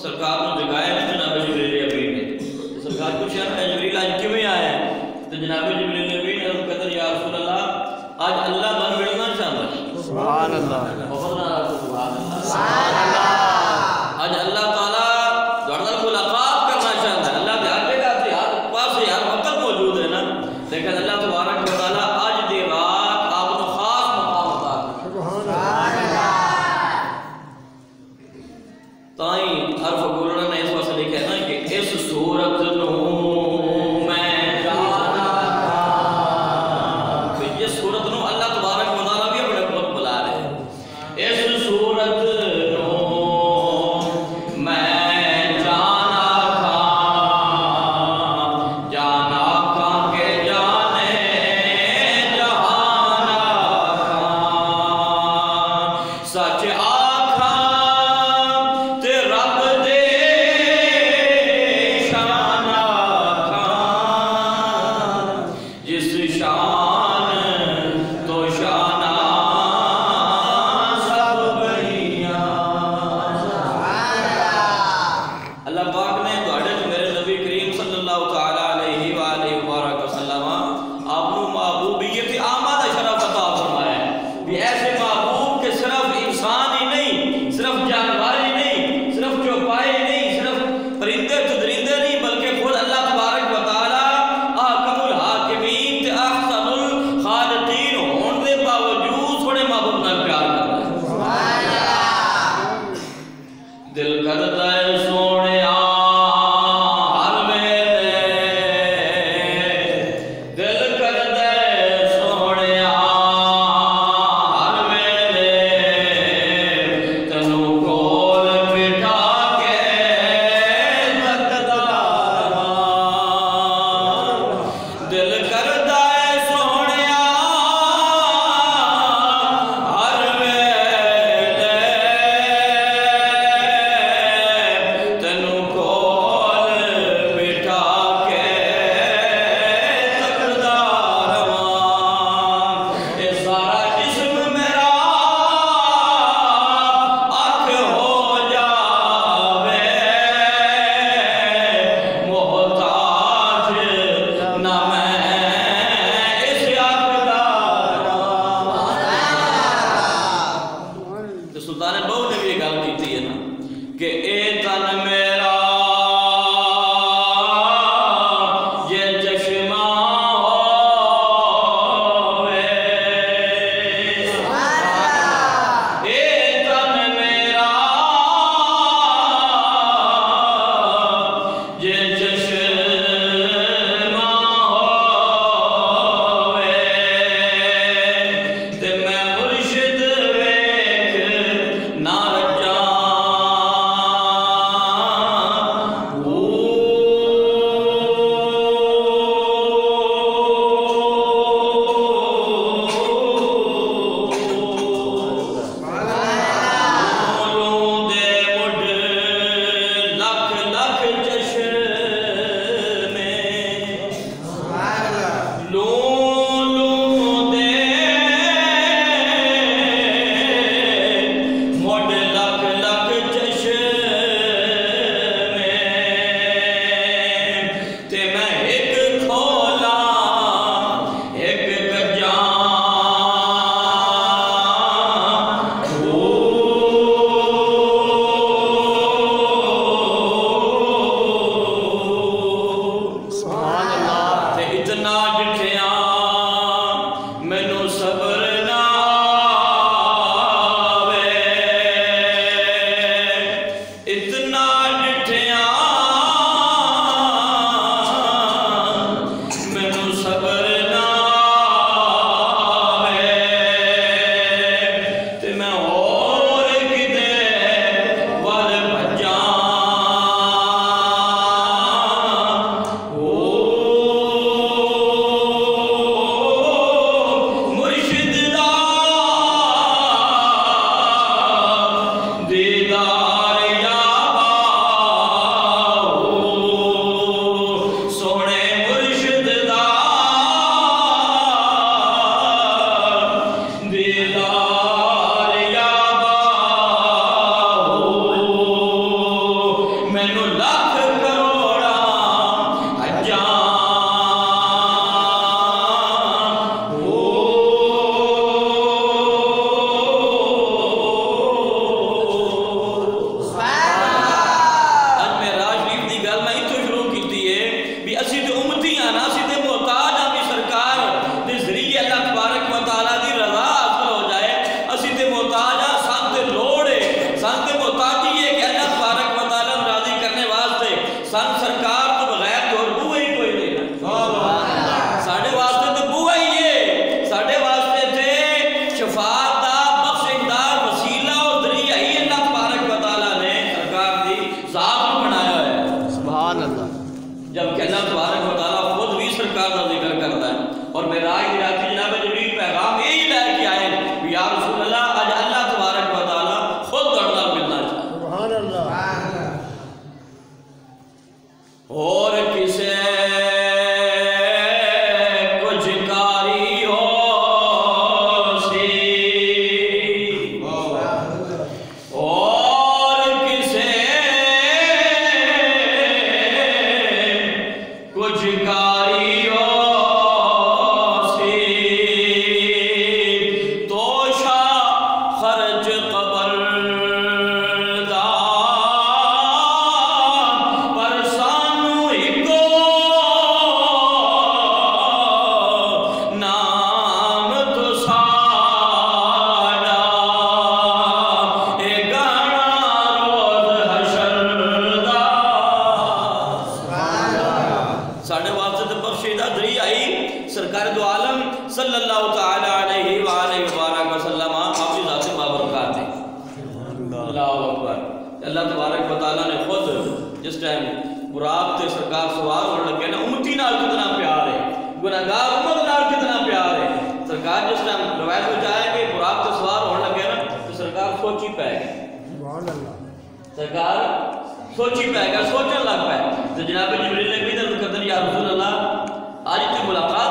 سرکار کو جگایا نا جناب جبریل امین نے. سرکار کو پوچھا نا جبریل آج کیوں آیا ہے؟ تو جناب جبریل امین نے عرض کہتے یا رسول اللہ آج اللہ بن ملنا چاہتا ہے. سبحان اللہ. سبحان اللہ. آج اللہ تعالیٰ دوڑنا ملاقات کرنا چاہتا ہے. اللہ ہر جگہ سے ہر پاس سے ہر وقت موجود ہے نا. لیکن اللہ تبارک و تعالیٰ آج دی رات آپ کو خاص مقام عطا کرے. سبحان اللہ. تائیں حرف گولڑا نے اس واسطے لکھا ہے نا کہ اس صورت نو میں جانا تھا. تو یہ صورت نو اللہ تبارک و تعالیٰ بھی اپنے خود بلا رہے ہیں. اس صورت مینوں لاکھ کروڑا حجاں سوچی پہ گیا سوچن لگ پہ تو جناب جبریل نے بھی درد کردن یا رسول اللہ آج تی ملاقات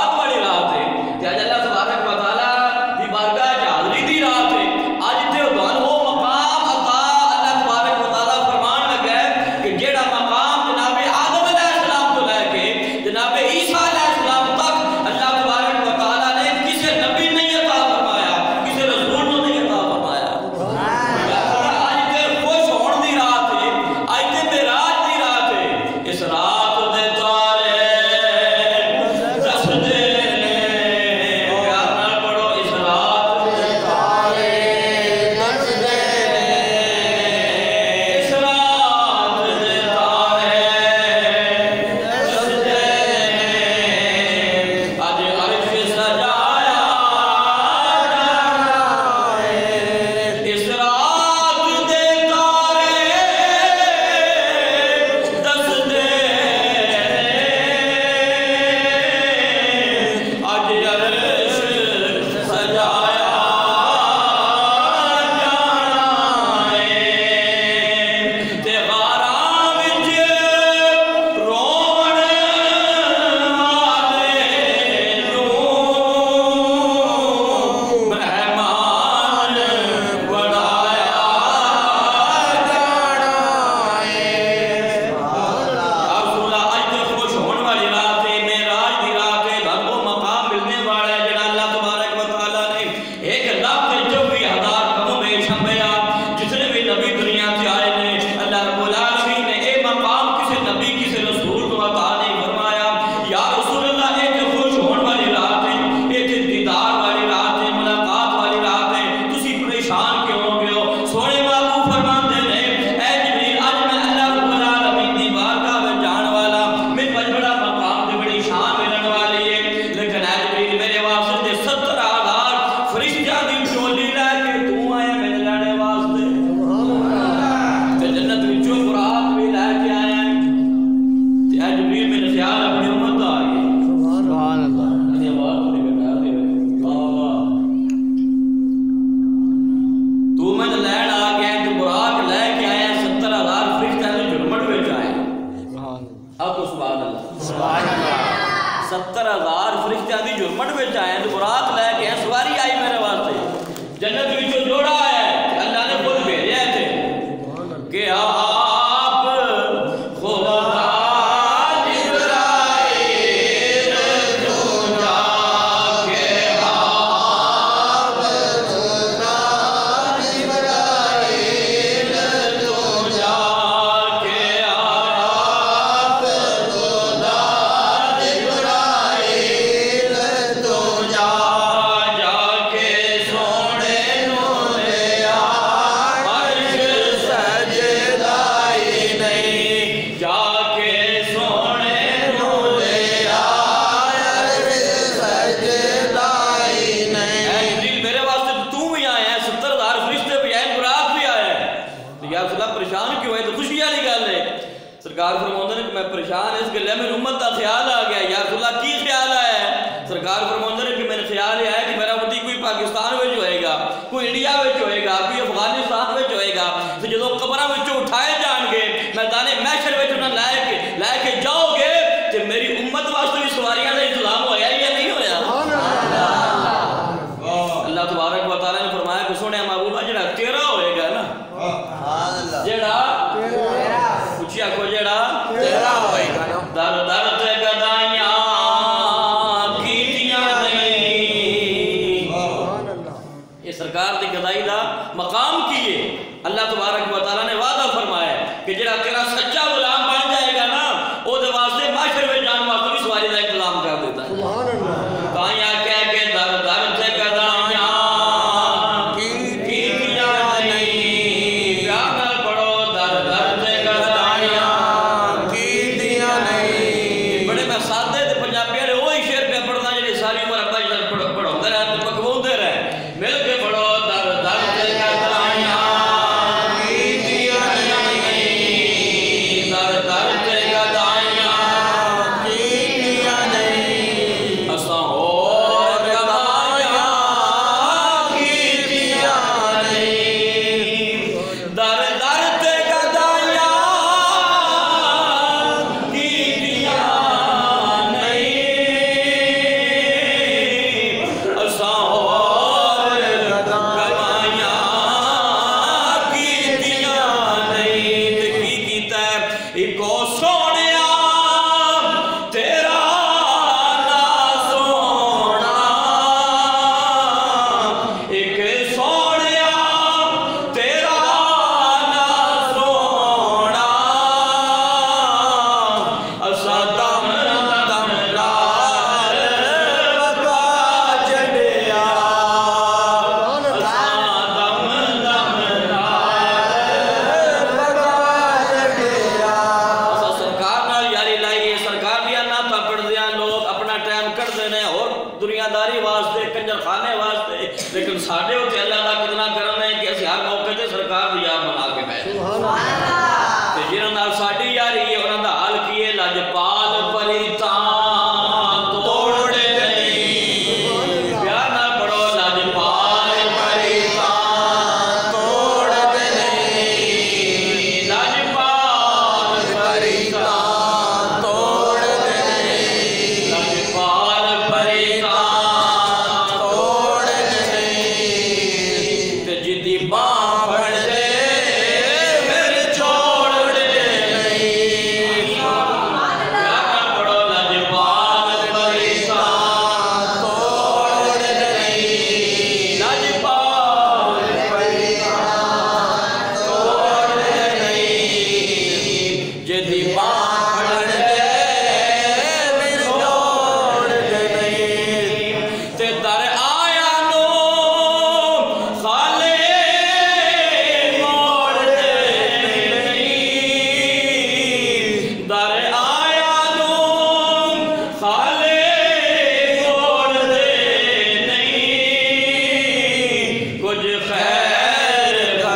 والی رات ہے کہ آج اللہ تبارک و تعالیٰ دی بارگاہ حاضری دی رات ہے آج تے دوان وہ مقام عطا اللہ تبارک و تعالیٰ فرمان لگا ہے کہ جیڑا مقام جناب آدم علیہ السلام تو لے کے جناب عیسیٰ علیہ السلام تک اللہ تبارک و تعالیٰ نے کسی نبی نہیں عطا فرمایا کسی رسول کو نہیں عطا فرمایا اس رات دے تارے دس دے پیار نال پڑھو اس رات دے تارے دس دے اس رات دے تارے دس دے اج عرش سجایا اس رات دے تارے دس دے جنت وچوں جوڑا ہے اللہ نے خود بھیجے تھے کہ خوشی والی گل ہے. سرکار فرماتے ہیں کہ میں پریشان اس گلے میں امت کا خیال آ گیا. یا رسول اللہ کی خیال آیا ہے؟ سرکار فرماتے ہیں کہ میرے خیال یہ ہے کہ میرا امتی کوئی پاکستان میں ہوئے گا, کوئی انڈیا میں ہوئے گا, کوئی افغانستان میں ہوئے گا. تو جدو قبراں وچوں اٹھائے جان گے, میدان محشر وچ انہاں لے کے جاؤ گے, کہ میری امت واسطے بھی سواریاں کا انتظام ہویا یا نہیں ہویا؟ اللہ تبارک و تعالیٰ نے فرمایا کہ سونے محبوبہ جڑا تیرا ہوئے گا نا, جڑا پوچھیا کو جڑا تیرا ہوئے گا, در در تے گدائیاں کیتیاں نہیں. یہ سرکار دی گدائی دا مقام کیے. اللہ تبارک و تعالیٰ نے وعدہ فرمایا کہ جڑا تیرا سچا غلام بن جائے گا نا, او دے واسطے معاشر میں جان واسطے بھی سواری دا انتظام کر دیتا ہے. دائیاں کہہ کے در در تے گدائیاں کیتیاں نہیں. پیار نال پڑھو, در در تے گدائیاں کیتیاں نہیں. بڑے میں سادے تے پنجابی والے وہی شعر پہ پڑھنا جڑے ساری عمر ابا جی پڑھاؤندے رہے تے پکواؤندے رہے. مل کے پڑھو, در در تے گدائیاں کیتیاں نہیں, در در تے گدائیاں کیتیاں نہیں. اساں ہور گدائیاں کیتیاں نہیں, در در تے گدائیاں کیتیاں نہیں. اساں ہور گدائیاں کیتیاں نہیں. تے کی کیتا ہے؟ ایکو سونیا تیرا نا سونا, ایک سونیا تیرا نا سونا, اساں دم دم نال وقا چڑھیا, اساں دم دم نال وقا چڑھیا. اساں سرکار نال یاری لائیے, سرکار دیا نعتاں پڑھدیاں لوگ اپنا ٹائم کڈدے نے اور دنیا داری واسطے, کنجر خانے واسطے, لیکن ساڈے اوتے اللہ دا کتنا کرم ہے کہ اسی ہر موقع تے سرکار دی یاد بنا کے بیٹھے. تے جنہاں نال ساڈی یاری ہے انہاں دا حال کی ہے؟ لجپال پریتاں توڑ نہیں. پیار نال پڑھو, لجپال پریتاں توڑ نہیں, لجپال پریتاں توڑ نہیں, لجپال پریتاں توڑ نہیں. تے جدی باں پھڑ دے پھر چھوڑ دے نہیں. پیار نال پڑھو, لجپال پریتاں توڑ نہیں, لجپال پریتاں توڑ نہیں. جدی باں پھڑ دے پھر چھوڑ دے نہیں. تے در آیا نو خالے موڑ دے نہیں, در آیا نو خالے موڑ دے نہیں. کچھ خیر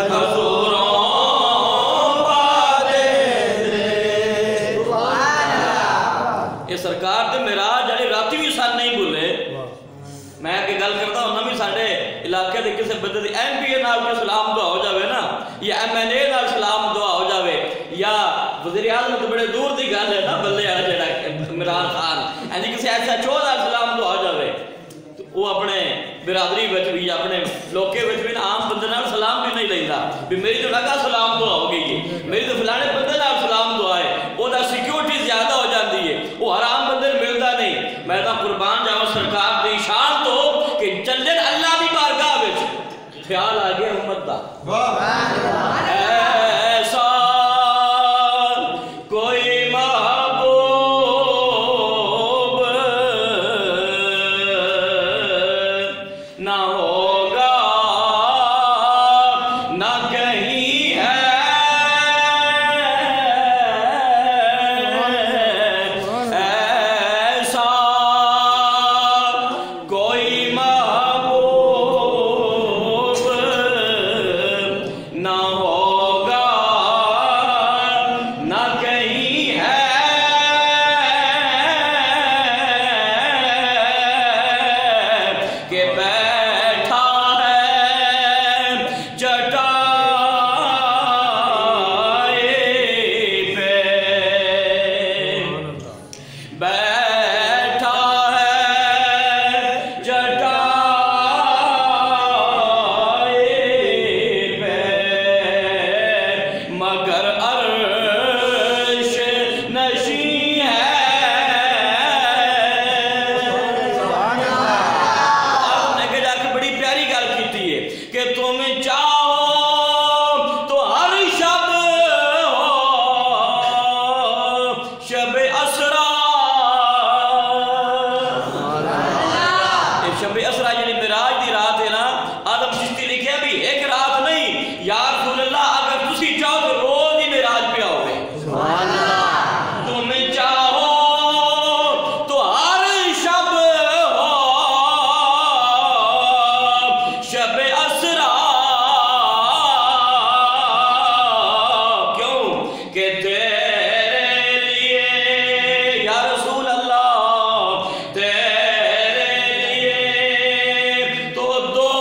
قصوروں پا دے دے. یہ سرکار تے معراج والی راتی بھی سن نہیں بھولے. میں کہ گل کرتا ہوں بھی ساڈے علاقے دے کسے بندے دی ایم پی اے نال کوئی سلام دعا ہو جاوے نا, یا ایم ایل اے نال سلام دعا ہو جاوے, یا وزیر اعظم تو بڑے دور دی گل ہے نا, بلے والا جڑا عمران خان, یعنی کسی ایسا چو نال سلام دعا ہو جاوے, تو وہ اپنے برادری وچ بھی اپنے لوکے وچ بھی عام بندے نال سلام بھی نہیں لیندا بھی میری تو لگا سلام دعا ہو گئی ہے, میری تو فلانے بندے نال سلام دعا ہے. وہ دا سیکیورٹی زیادہ ہو جاندی ہے, وہ حرام بندے نوں ملدا نہیں. میں تو قربان جاواں سرکار دی شان تو کہ چلن اللہ دی بارگاہ وچ خیال آ گیا امت دا. ایسا کوئی محبوب نہ ہوگا, نہ کہیں ہے کہ تیرے لیے یا رسول اللہ تیرے لیے تو دو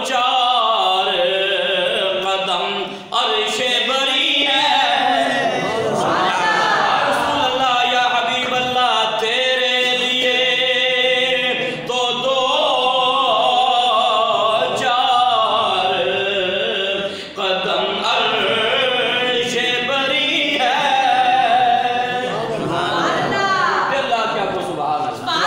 چار قدم عرش بری ہے یا رسول اللہ یا حبیب اللہ تیرے لیے تو دو چار قدم عرش بری ہے اللہ کیا کو سبحان اللہ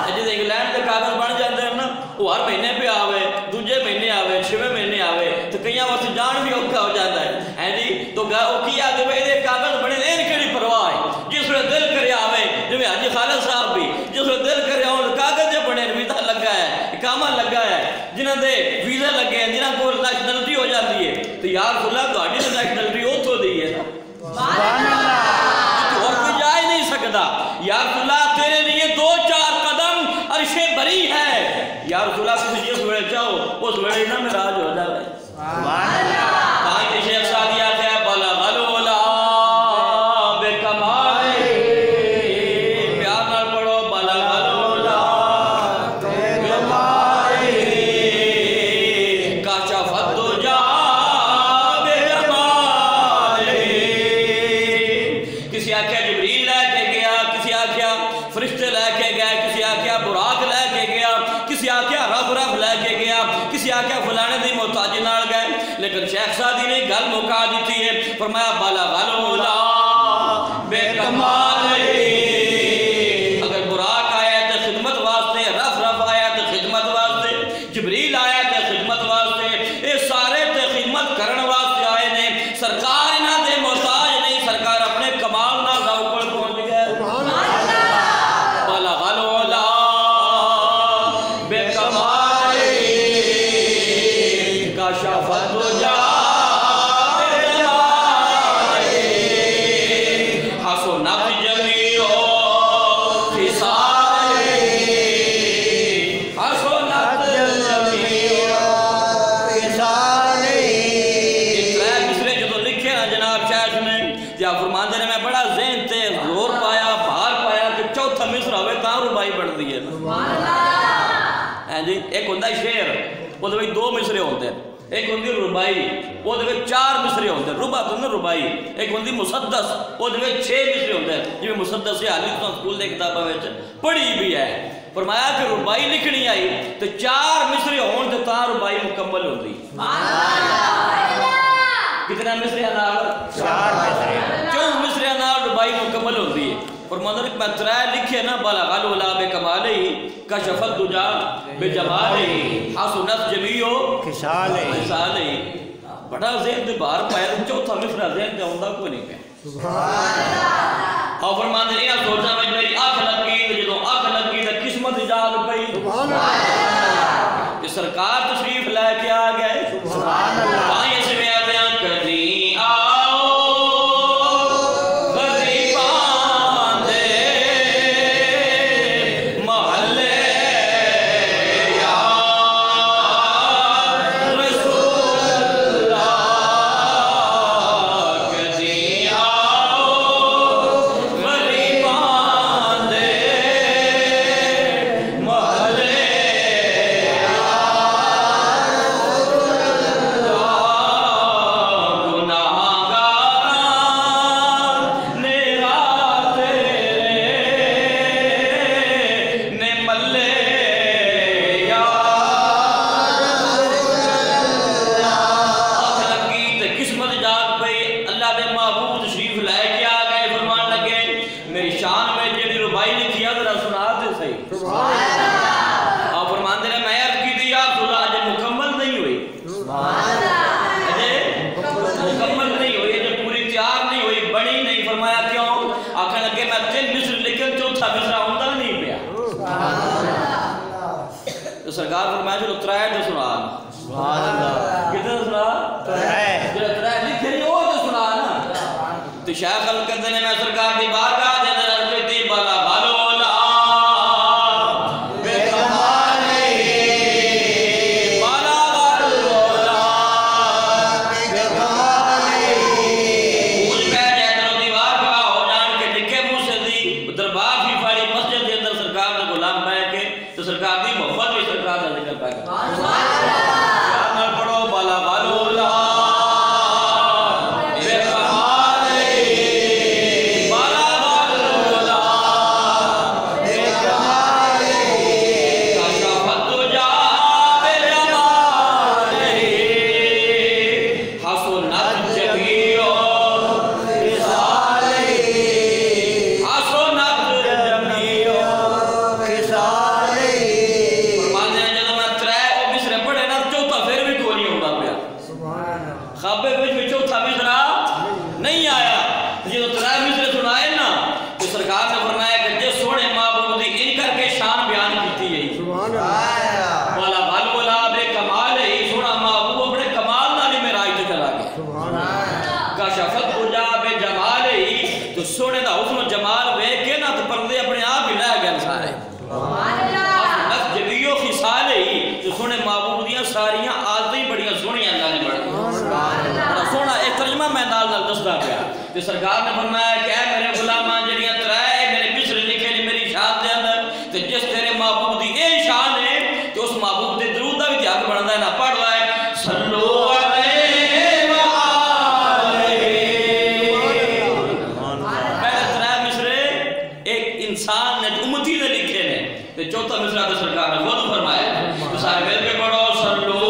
جی انگلینڈ کے کاغذ بن جاتے ہیں نا وہ ہر مہینے پہ آوے دوجے مہینے آوے چھویں مہینے آوے تو کئی وقت جان بھی اوکھا ہو جاتا ہے جی تو وہ کی آگے بھائی یہ کاغذ بنے این کیڑی پرواہ ہے جس میں دل کرے آوے جی حاجی خالد صاحب بھی جس میں دل کرے آن کاغذ جو بنے ویزا لگا ہے اقامہ لگا ہے جنہاں دے ویزا لگے ہیں جنہاں کو نیشنلٹی ہو جاتی ہے تو یا رسول اللہ تو ہاڈی نیشنلٹی اتھوں دی ہے نا سبحان اللہ اور کوئی جا ہی نہیں سکتا یا رسول اللہ تیرے لیے دو چار قدم عرش بری ہے یا رسول اللہ کسی جس ویڑے چاہو اس ویڑے نہ میراج ہو جائے سبحان اللہ کہاں کہ شیخ سعدی آتے ہیں بلغ العلا بکمالہ پیار نال پڑھو بلغ العلا بکمالہ کشف الدجا بجمالہ کسی آکھیا جبریل لے کے گیا کسی آکھیا فرشتے لے کے گئے کسی آکھیا براق لے کے گیا کسی آکھیا رب رب لے کے گیا کسی آکھیا فلانے دی محتاجی نال گئے لیکن شیخ سعدی نے گل مکا دیتی ہے فرمایا بلغ العلا بکمالہ اگر براق آیا ہے تو خدمت واسطے رب رب آیا ہے تو خدمت واسطے جبریل آیا ہے تو خدمت واسطے یہ سارے تے خدمت کرن واسطے آئے نے سرکار انہاں دے محتاج نہیں سرکار اپنے کمال نال رب کول پہنچ گئے بلغ العلا بکمالہ کشف الدجا فرماندے نے میں بڑا ذہن تے زور پایا بھار پایا کہ چوتھا مصر ہوئے تاں ربائی بڑھ دی ہے جی ایک ہوندہ شعر وہ دے دو مصرے ہوندے ایک ہوندی ربائی وہ دے چار مصرے ہوندے ربا تو نہ ربائی ایک ہوندی مسدس وہ دے 6 مصرے ہوندے جو مسدس سے حالی تو سکول دے کتاباں وچ پڑھی بھی ہے فرمایا کہ ربائی لکھنی آئی تو 4 مصرے ہون تے تاں ربائی مکمل ہوندی کتنا مصرے نال 4 مصرے 4 مصرے نال ربائی مکمل ہوندی ہے فرماندے میں 3 لکھے نا بلغ العلا بکمالہ کشف الدجا بجمالہ حسنت جمیع خصالہ بڑا ذہن دے باہر پایا چوتھا مصرا ذہن تے ہوندا کوئی نہیں پیا سبحان اللہ اور فرماندے نے سوچا میں میری آنکھ لگی جدوں آنکھ لگی تے قسمت جاگ پئی سبحان اللہ کہ سرکار تشریف لے کے آ گئے سبحان اللہ آئے سے بیان کری آؤ غریبان دے محلے یا رسول اللہ کری آؤ غریبان دے محلے سرکار فرمایا چلو 3 تے سنا سبحان اللہ کتنے سنا 3 جو 3 لکھے نہیں وہ تے سنا نا تو شیخ خلق کہتے ہیں میں سرکار دی بارگاہ دے اندر عرض کیتی بلغ العلا بکمالہ بلغ العلا بکمالہ کشفت دجا بے جمال ہی تو سونے دا حسن و جمال ویکھ کے نا تو پردے اپنے آپ ہی لے گئے سارے نفس جبیو خصال ہی تو سونے محبوب دیاں ساریاں آدھیں بڑیاں سونیاں اللہ نے بڑھ بڑا سونا ایک ترجمہ میں نال دستا پیا کہ سرکار نے فرمایا کہ اے میرے غلامان جڑیاں ترائے میرے مصر لکھے نے میری شان دے اندر تے جس تیرے محبوب دی اے شان ہے کہ اس محبوب دے درود دا بھی حق بندا ہے نا پڑھ لائے صلو علیہ وآلہ پہلے ترائے مصرے ایک انسان نے امتی نے لکھے نے تے چوتھا مصرع تے سرکار نے خود فرمایا تو سارے مل کے پڑھو صلو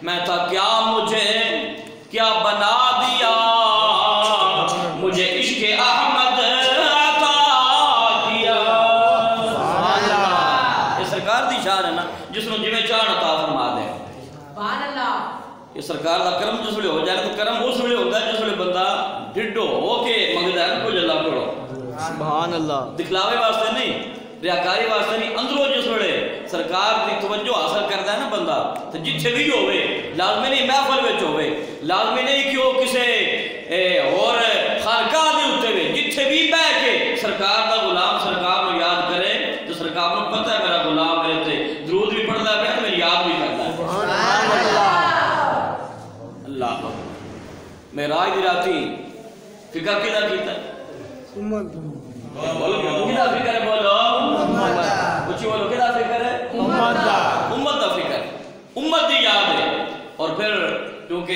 میں تھا کیا مجھے کیا بنا دیا مجھے عشق احمد عطا کیا یہ سرکار دی شان ہے نا جس نے جویں چاہن عطا فرما دے سبحان اللہ یہ سرکار دا کرم جس ویلے ہو جائے تو کرم اس ویلے ہوندا ہے جس ویلے بندہ ڈڈو ہو کے منگدا ہے کچھ اللہ کرو سبحان اللہ دکھلاوے واسطے نہیں ریاکاری واسطے نہیں اندروں جس وڑے سرکار دی توجہ حاصل کرتا ہے نا بندہ تو جتھے بھی ہوئے لازمی نہیں محفل وچ ہوئے لازمی نہیں کہ وہ کسے اور خانقاہ دے ہوتے ہوئے جتھے بھی بیٹھ کے سرکار دا غلام سرکار کو یاد کرے تو سرکار کو پتہ ہے میرا غلام میرے تے درود بھی پڑھتا ہے تو میری یاد بھی کرتا ہے سبحان اللہ اللہ معراج دی راتی فکر کیدا کیتا امت بولو کیدا فکر ہے بولو کچھ بولو کیدا فکر ہے امت دا فکر امت دی یاد ہے اور پھر کیونکہ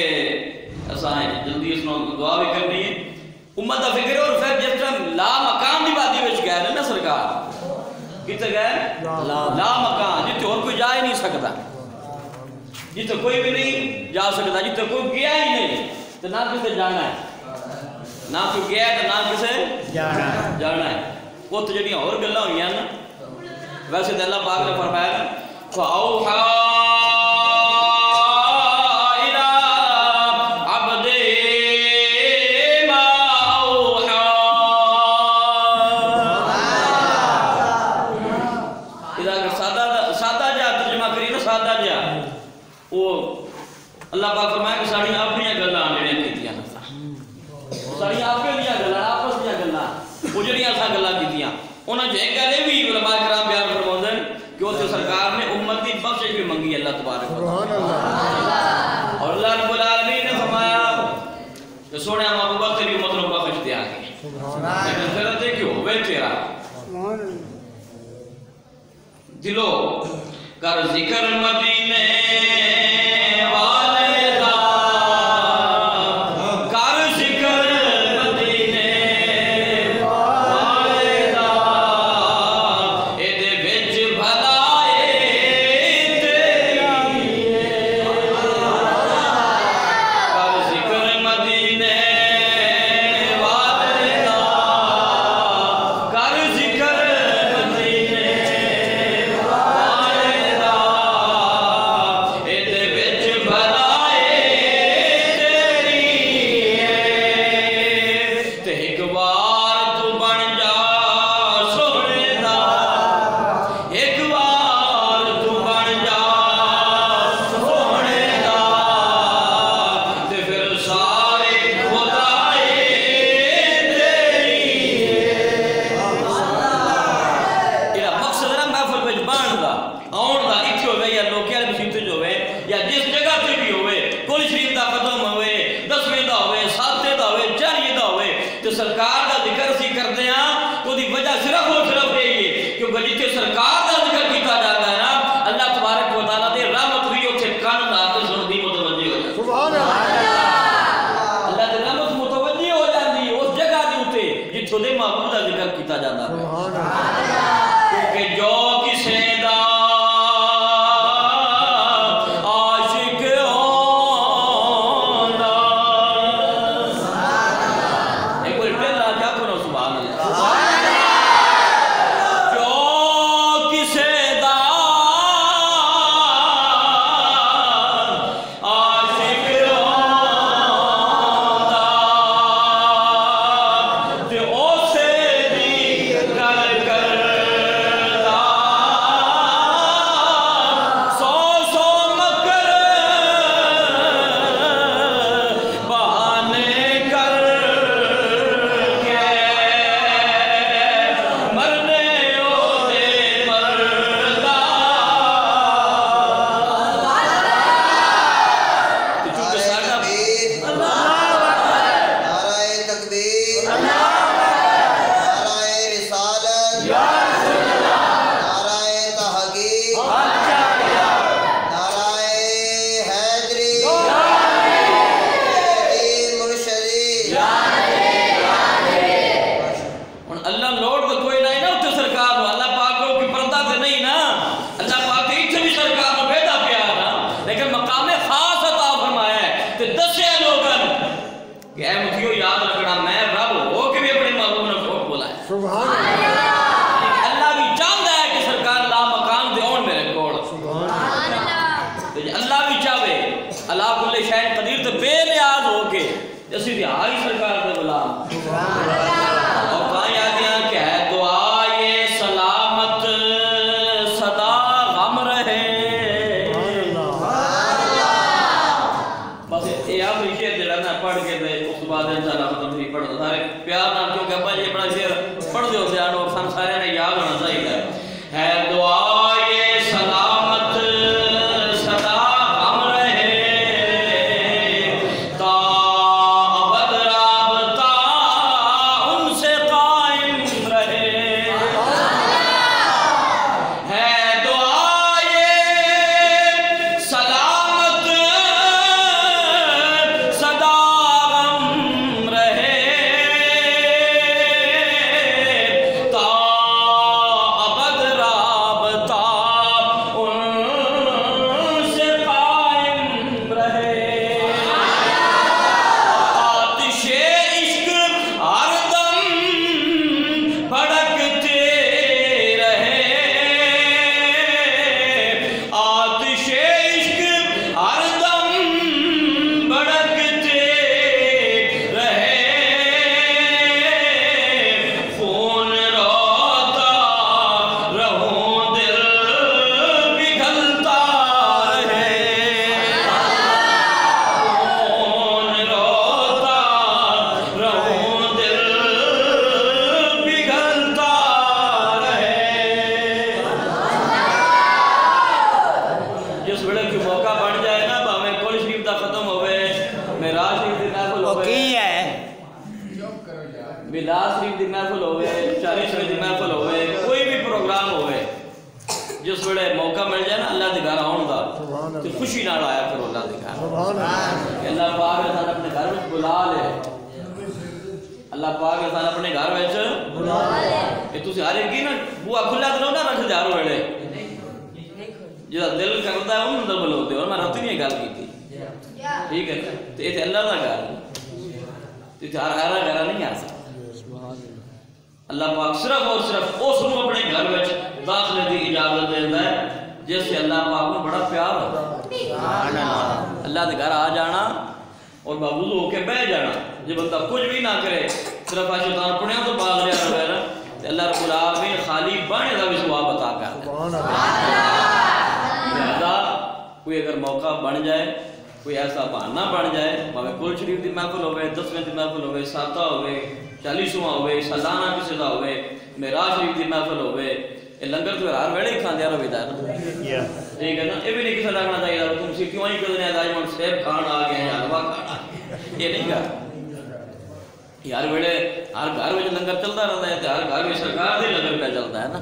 ایسا ہے جلدی اس نے دعا بھی کرنی ہے امت دا فکر ہے اور پھر جس طرح لا مقام دی وادی وچ گئے نا سرکار کتے گئے لا مقام جتے اور کوئی جا ہی نہیں سکتا جتے کوئی بھی نہیں جا سکتا جتے کوئی گیا ہی نہیں تو نہ کسے جانا ہے نہ کوئی گیا ہے تو نہ کسے جانا ہے وہ تو جڑیاں اور گلاں ہوئیاں نا ویسے تو اللہ پاک نے فرمایا فَأَوْحَا إِلَىٰ عَبْدِهِ مَا أَوْحَا اذا سادہ جا ترجمہ کری نا سادہ جا وہ اللہ پاک فرمایا کہ ساڑی اپنی گلاں جڑیاں کیتیاں ساری آپ کے لیا گلا آپس دیا گلا اجڑیاں سا گلا کیتیاں انہاں جو ایک گلے بھی علماء کرام بیان فرماؤندے کہ وہ سرکار نے امت کی بخشش بھی منگی اللہ تبارک و تعالی اور اللہ رب العالمین نے فرمایا کہ سونے ابو بکر کی امت کو بخش دیا گئی لیکن پھر تے کیوں ہوے تیرا دلو کر ذکر مدینے سیدھی آئی سرکار دے غلام اور کہاں یادیاں کہ ہے دعا یہ سلامت صدا غم رہے بس یہ آخری شعر جڑا نا پڑھ کے دے اس بعد انشاءاللہ ختم نہیں پڑھ دو سارے پیار نہ کیونکہ ابا یہ بڑا شعر پڑھ دے ہوتے ہیں اور سن سارے نے یاد ہونا چاہیے ہے دعا یہ سلامت صدا غم رہے تا ابد رابطہ ان سے قائم رہے ہے دعا یہ سلامت صدا غم رہے تا ابد رابطہ ان سے قائم رہے آتش عشق ہر دم بھڑکتے رہے آتش عشق ہر دم بھڑکتے رہے خون روتا رہوں دل پگھلتا رہے خون روتا رہوں دل پگھلتا رہے جس ویلے کوئی موقع بن جائے نا بھاویں کل شریف دا ختم ہوئے معراج شریف دی محفل ہوئے میلاد شریف دی محفل ہوئے چالیس شریف دی محفل ہوئے کوئی بھی پروگرام ہوئے جس ویلے موقع مل جائے نا اللہ دی گھر آن دا تو خوشی نال آیا کرو اللہ دی گھر کہ اللہ پاک انسان اپنے گھر میں بلا لے اللہ پاک انسان اپنے گھر میں بلا لے کہ تسی ہر ایک نا بوا کھلا کرو نا رکھ دے ہر ویلے جہاں دل کرتا ہے انہوں دل بلوتے اور میں رہتی نہیں گل کی تھی ٹھیک ہے تو یہ اللہ کا گھر تو ہر گھر نہیں آ سکتا اللہ پاک صرف اور صرف اس کو اپنے گھر میں داخلے کی اجازت دیتا ہے جس سے اللہ پاک کو بڑا پیار ہوتا ہے اللہ کے گھر آ جانا اور باوضو ہو کے بیٹھ جانا جب بندہ کچھ بھی نہ کرے صرف شیطان پڑھیاں تو باغ لیا وغیرہ تو اللہ رب العالمین خالی بانے کا بھی ثواب عطا کرتا ہے لہذا کوئی اگر موقع بن جائے کوئی ایسا بہانہ بن جائے باویں کل شریف دی محفل ہوئے 10ویں دی محفل ہوئے ساتہ ہوئے 40واں ہوئے سالانہ کسی دا ہوئے معراج شریف دی محفل ہوئے یہ لنگر تو ہر ویلے ہی کھاندیا رہو ہے نا ٹھیک ہے نا یہ بھی نہیں کسی رکھنا چاہیے تم سی کیوں ہی کہتے ہیں آج من سیب کھان آ گئے ہیں حلوہ کھان آ گئے یہ نہیں کہا ہر ویلے ہر گھر میں لنگر چلتا رہتا ہے ہر گھر میں سرکار دے لنگر پہ چلتا ہے نا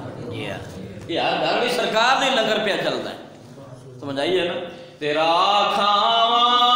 یہ ہر گھر میں سرکار دے لنگر پہ چلتا ہے سمجھ آئیے نا تیرا کھاواں